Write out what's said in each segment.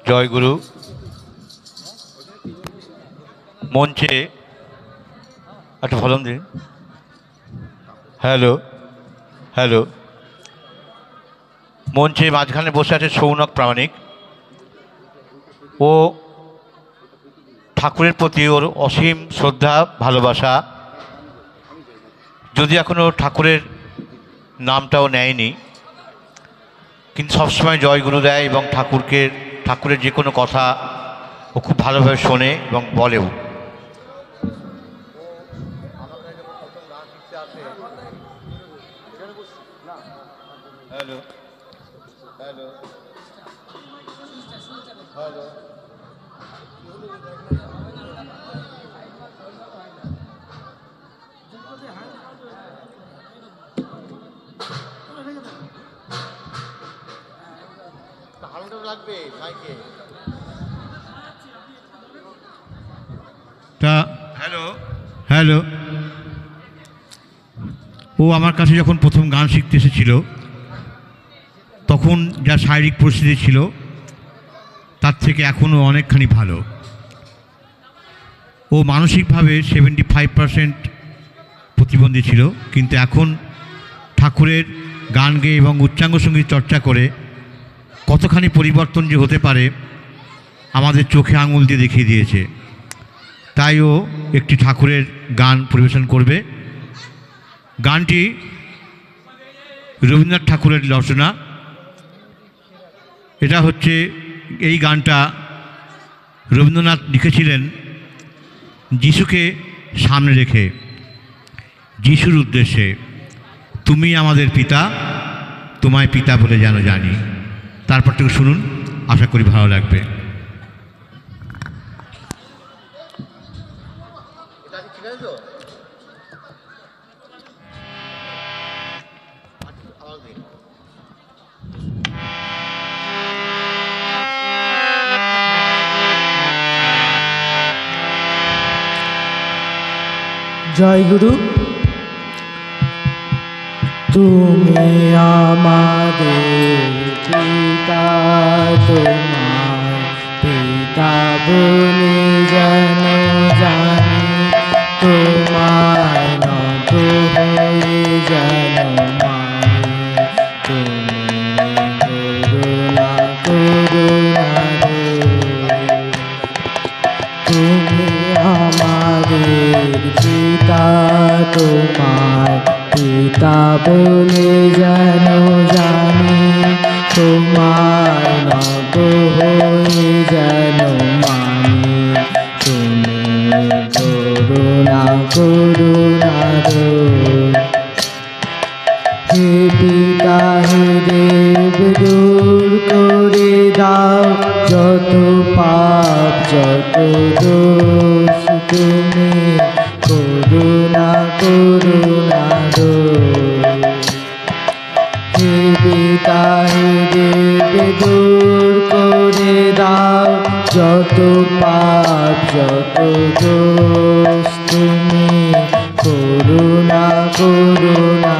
জয় গুরু। মঞ্চে একটা ফলন দিন। Hello hello. মঞ্চে মাঝখানে বসে আছে সৌনক প্রামাণিক। ও ঠাকুরের প্রতি ওর অসীম শ্রদ্ধা ভালোবাসা, যদি এখনও ঠাকুরের নামটাও নেয়নি, কিন্তু সবসময় জয়গুরু দেয় এবং ঠাকুরের যে কোনো কথা ও খুব ভালোভাবে শোনে এবং বলেও। Hello hello hello. লাগবে মাইকে। Hello hello. ও আমার কাছে যখন প্রথম গান শিখতে এসেছিল তখন যা শারীরিক পরিস্থিতি ছিল তার থেকে এখনও অনেকখানি ভালো। ও মানসিকভাবে 75% প্রতিবন্ধী ছিল, কিন্তু এখন ঠাকুরের গান গেয়ে এবং উচ্চাঙ্গ সঙ্গীত চর্চা করে কতখানি পরিবর্তন যে হতে পারে আমাদের চোখে আঙুল দিয়ে দেখিয়ে দিয়েছে। তাই ও একটি ঠাকুরের গান পরিবেশন করবে। গানটি রবীন্দ্রনাথ ঠাকুরের রচনা। এটা হচ্ছে, এই গানটা রবীন্দ্রনাথ লিখেছিলেন যিশুকে সামনে রেখে, যিশুর উদ্দেশ্যে। তুমি আমাদের পিতা, তোমায় পিতা বলে যেন জানি। তারপর থেকে শুনুন, আশা করি ভালো লাগবে। জয় গুরু। তুমি আমাদের পিতা, তোমার পিতা বলে যেন জানি, তোমার নত হয়ে যেন মানি। তুমি করুণা করুণা তুমি আমাদের পিতা, তোমার পিতা বলে যেন জানি, তোমার নত হয়ে যেন মানি। তুমি করুণা করুণা হে পিতা হে দেব, দূর করে দাও যত পাপ যত দোষ। তুমি করুণা করুণা হে পিতা হে দেব, দূর করে দাও যত পাপ যত দোষ। তুমি করুণা করুণা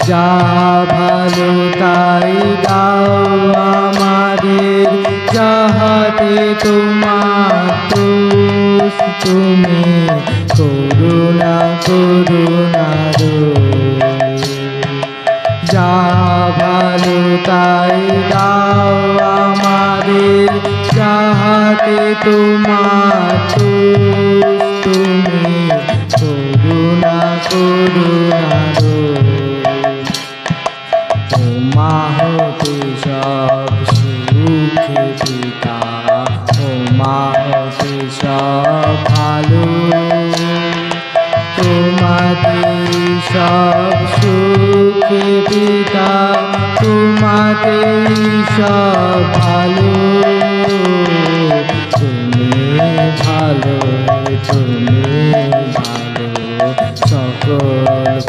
যা ভালো তাই দাও আমাদের, যাহাতে তোমার দোষ। তুমি করুণা করুণা যা ভালো তাই দাও আমাদের, যাহাতে তোমার দোষ। তুমি করুণা করুণা তোমা হতে সব সুখে পিতা, তোমা হতে সব ভালো। তোমাতে সব সুখে পিতা, তোমাতে সব ভালো। তুমি ভালো, তুমি ভালো, সকল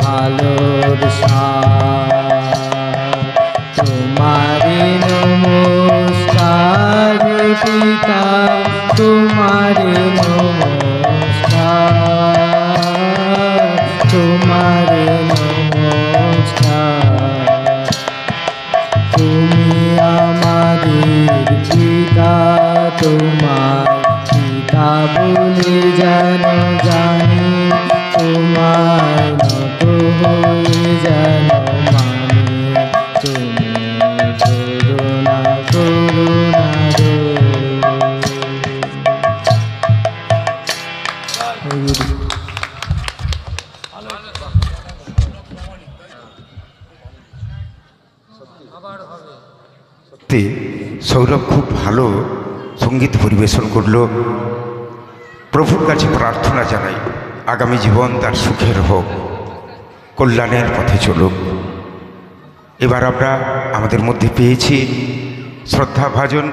ভালোর সার। তোমারে নমস্কার পিতা, তোমারে নমস্কার, তোমারে নমস্কার। তে সৌরভ খুব ভালো সঙ্গীত পরিবেশন করলো। প্রভুর কাছে প্রার্থনা জানাই আগামী জীবন তার সুখের হোক, কল্যাণের পথে চলুক। এবার আমরা আমাদের মধ্যে পেয়েছি শ্রদ্ধাভাজন